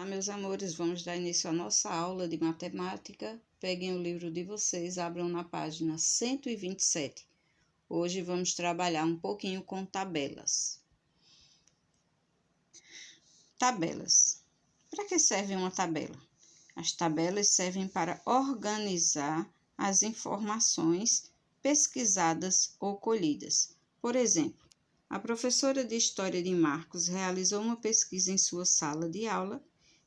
meus amores, vamos dar início à nossa aula de matemática. Peguem o livro de vocês, abram na página 127. Hoje vamos trabalhar um pouquinho com tabelas. Tabelas. Para que serve uma tabela? As tabelas servem para organizar as informações pesquisadas ou colhidas. Por exemplo, a professora de História de Marcos realizou uma pesquisa em sua sala de aula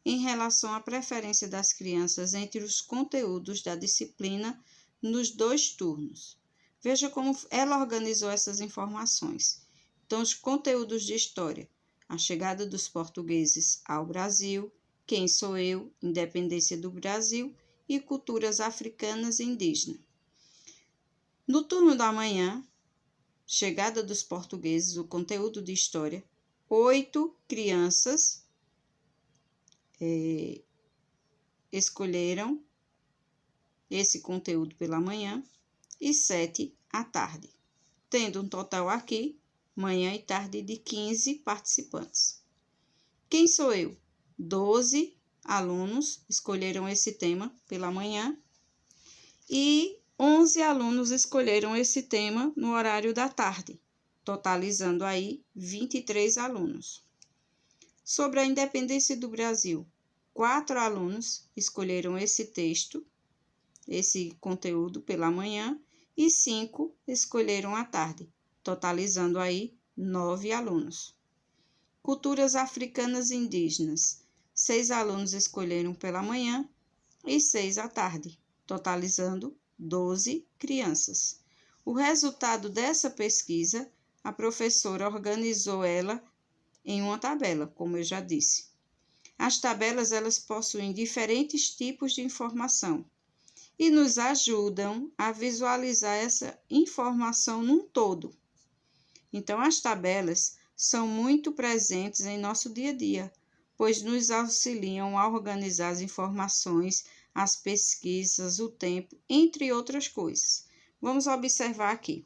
em relação à preferência das crianças entre os conteúdos da disciplina nos 2 turnos. Veja como ela organizou essas informações. Então, os conteúdos de História: a chegada dos portugueses ao Brasil, quem sou eu, independência do Brasil e culturas africanas e indígenas. No turno da manhã, chegada dos portugueses, o conteúdo de História, 8 crianças escolheram esse conteúdo pela manhã e 7 à tarde, tendo um total aqui, manhã e tarde, de 15 participantes. Quem sou eu? 12 alunos escolheram esse tema pela manhã e 11 alunos escolheram esse tema no horário da tarde, totalizando aí 23 alunos. Sobre a independência do Brasil, 4 alunos escolheram esse texto, esse conteúdo pela manhã, e 5 escolheram à tarde, totalizando aí 9 alunos. Culturas africanas e indígenas, 6 alunos escolheram pela manhã e 6 à tarde, totalizando 12 crianças. O resultado dessa pesquisa, a professora organizou ela em uma tabela, como eu já disse. As tabelas, elas possuem diferentes tipos de informação e nos ajudam a visualizar essa informação num todo. Então, as tabelas são muito presentes em nosso dia a dia, pois nos auxiliam a organizar as informações, as pesquisas, o tempo, entre outras coisas. Vamos observar aqui.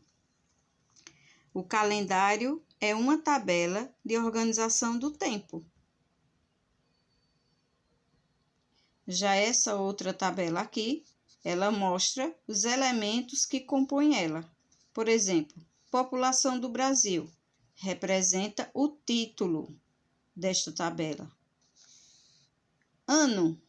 O calendário é uma tabela de organização do tempo. Já essa outra tabela aqui, ela mostra os elementos que compõem ela. Por exemplo, população do Brasil representa o título desta tabela. Ano,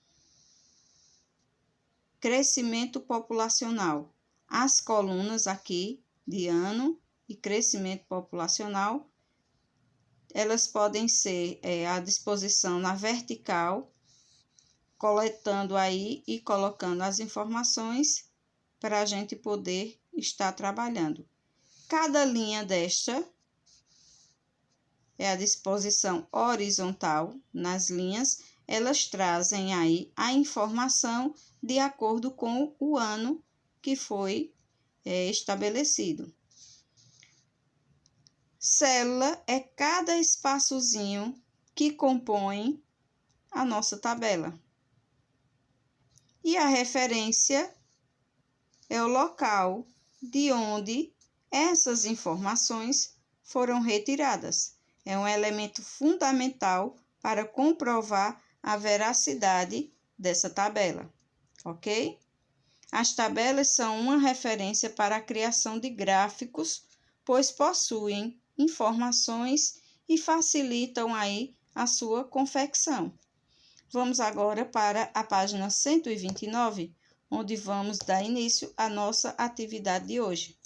crescimento populacional. As colunas aqui de ano e crescimento populacional, elas podem ser à disposição na vertical, coletando aí e colocando as informações para a gente poder estar trabalhando. Cada linha desta é a disposição horizontal. Nas linhas, elas trazem aí a informação de acordo com o ano que foi estabelecido. Célula é cada espaçozinho que compõe a nossa tabela. E a referência é o local de onde essas informações foram retiradas. É um elemento fundamental para comprovar a veracidade dessa tabela, ok? As tabelas são uma referência para a criação de gráficos, pois possuem informações e facilitam aí a sua confecção. Vamos agora para a página 129, onde vamos dar início à nossa atividade de hoje.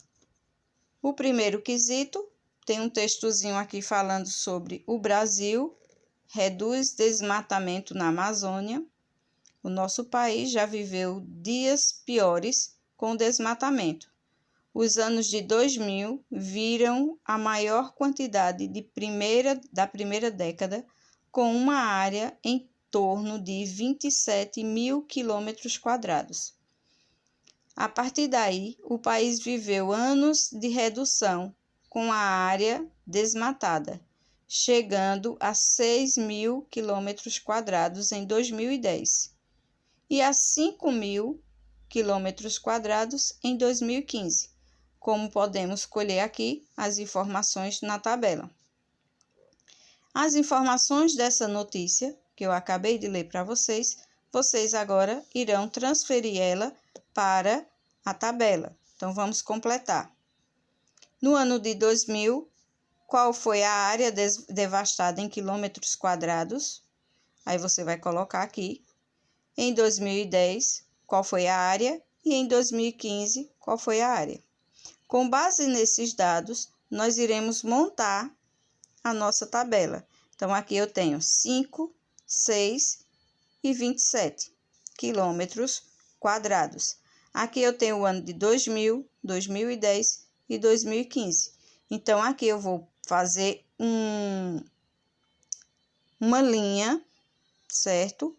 O primeiro quesito tem um textozinho aqui falando sobre o Brasil reduz desmatamento na Amazônia. O nosso país já viveu dias piores com desmatamento. Os anos de 2000 viram a maior quantidade da primeira década, com uma área em torno de 27 mil quilômetros quadrados. A partir daí, o país viveu anos de redução com a área desmatada, chegando a 6 mil quilômetros quadrados em 2010 e a 5 mil quilômetros quadrados em 2015, como podemos colher aqui as informações na tabela. As informações dessa notícia que eu acabei de ler para vocês, vocês agora irão transferir ela para a tabela. Então, vamos completar. No ano de 2000, qual foi a área devastada em quilômetros quadrados? Aí você vai colocar aqui. Em 2010, qual foi a área? E em 2015, qual foi a área? Com base nesses dados, nós iremos montar a nossa tabela. Então, aqui eu tenho 5, 6 e 27 quilômetros quadrados. Aqui eu tenho o ano de 2000, 2010 e 2015. Então, aqui eu vou fazer uma linha, certo?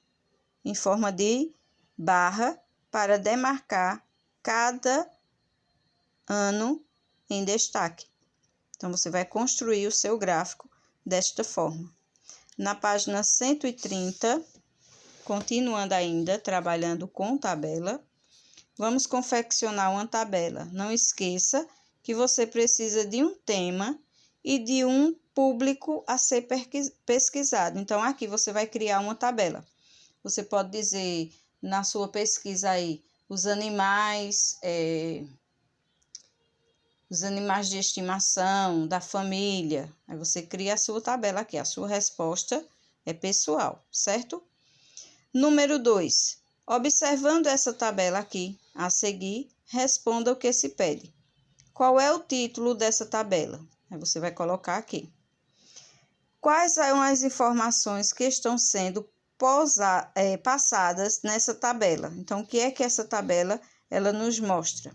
Em forma de barra para demarcar cada ano em destaque. Então, você vai construir o seu gráfico desta forma. Na página 130, continuando ainda, trabalhando com tabela, vamos confeccionar uma tabela. Não esqueça que você precisa de um tema e de um público a ser pesquisado. Então, aqui você vai criar uma tabela. Você pode dizer na sua pesquisa aí, os animais de estimação, da família. Aí você cria a sua tabela aqui, a sua resposta é pessoal, certo? Número 2. Observando essa tabela aqui, a seguir, responda o que se pede. Qual é o título dessa tabela? Aí você vai colocar aqui. Quais são as informações que estão sendo passadas nessa tabela? Então, o que é que essa tabela ela nos mostra?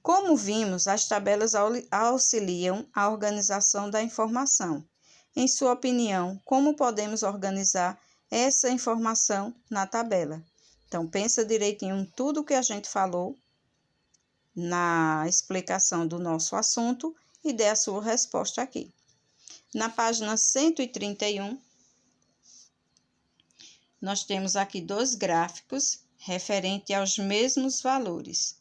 Como vimos, as tabelas auxiliam a organização da informação. Em sua opinião, como podemos organizar essa informação na tabela? Então, pensa direitinho em tudo que a gente falou na explicação do nosso assunto e dê a sua resposta aqui. Na página 131, nós temos aqui 2 gráficos referentes aos mesmos valores.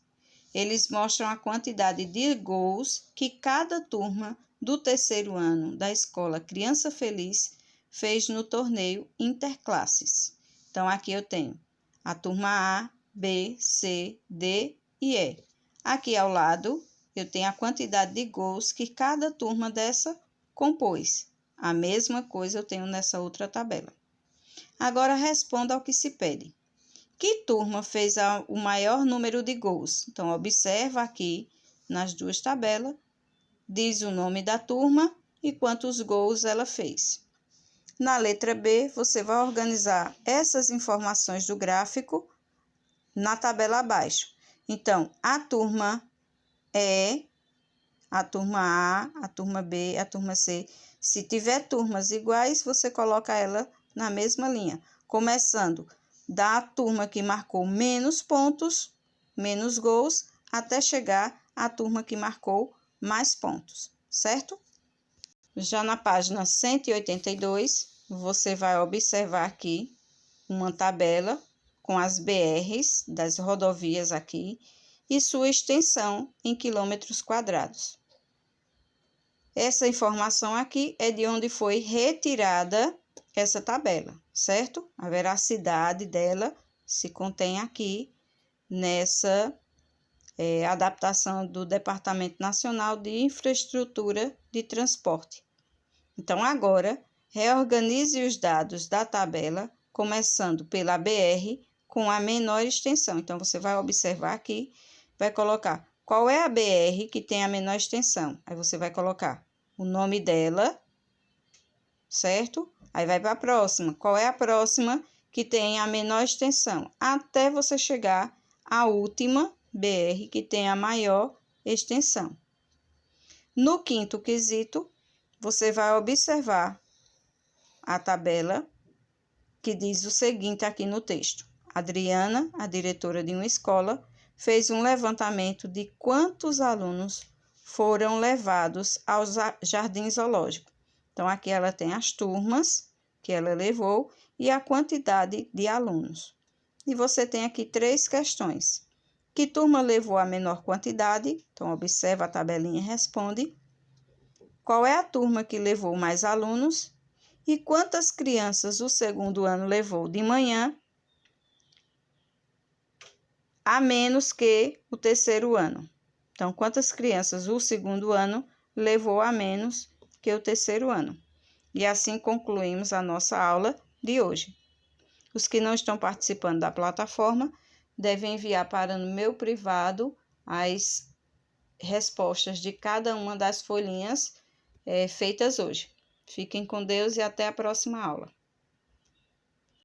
Eles mostram a quantidade de gols que cada turma do 3º ano da escola Criança Feliz fez no torneio interclasses. Então, aqui eu tenho a turma A, B, C, D e E. Aqui ao lado, eu tenho a quantidade de gols que cada turma dessa compôs. A mesma coisa eu tenho nessa outra tabela. Agora, responda ao que se pede. Que turma fez o maior número de gols? Então, observa aqui nas 2 tabelas, diz o nome da turma e quantos gols ela fez. Na letra B, você vai organizar essas informações do gráfico na tabela abaixo. Então, a turma E, a turma A, a turma B, a turma C. Se tiver turmas iguais, você coloca ela na mesma linha, começando da turma que marcou menos pontos, menos gols, até chegar à turma que marcou mais pontos, certo? Já na página 182, você vai observar aqui uma tabela com as BRs das rodovias aqui e sua extensão em quilômetros quadrados. Essa informação aqui é de onde foi retirada essa tabela, certo? A veracidade dela se contém aqui nessa adaptação do Departamento Nacional de Infraestrutura de Transporte. Então, agora, reorganize os dados da tabela, começando pela BR com a menor extensão. Então, você vai observar aqui, vai colocar qual é a BR que tem a menor extensão. Aí, você vai colocar o nome dela, certo? Aí vai para a próxima. Qual é a próxima que tem a menor extensão? Até você chegar à última BR que tem a maior extensão. No 5º quesito, você vai observar a tabela que diz o seguinte aqui no texto. Adriana, a diretora de uma escola, fez um levantamento de quantos alunos foram levados ao jardim zoológico. Então, aqui ela tem as turmas que ela levou e a quantidade de alunos. E você tem aqui 3 questões. Que turma levou a menor quantidade? Então, observa a tabelinha e responde. Qual é a turma que levou mais alunos? E quantas crianças o segundo ano levou de manhã, a menos que o terceiro ano? Então, quantas crianças o segundo ano levou a menos que o terceiro ano? E assim concluímos a nossa aula de hoje. Os que não estão participando da plataforma devem enviar para o meu privado as respostas de cada uma das folhinhas feitas hoje. Fiquem com Deus e até a próxima aula.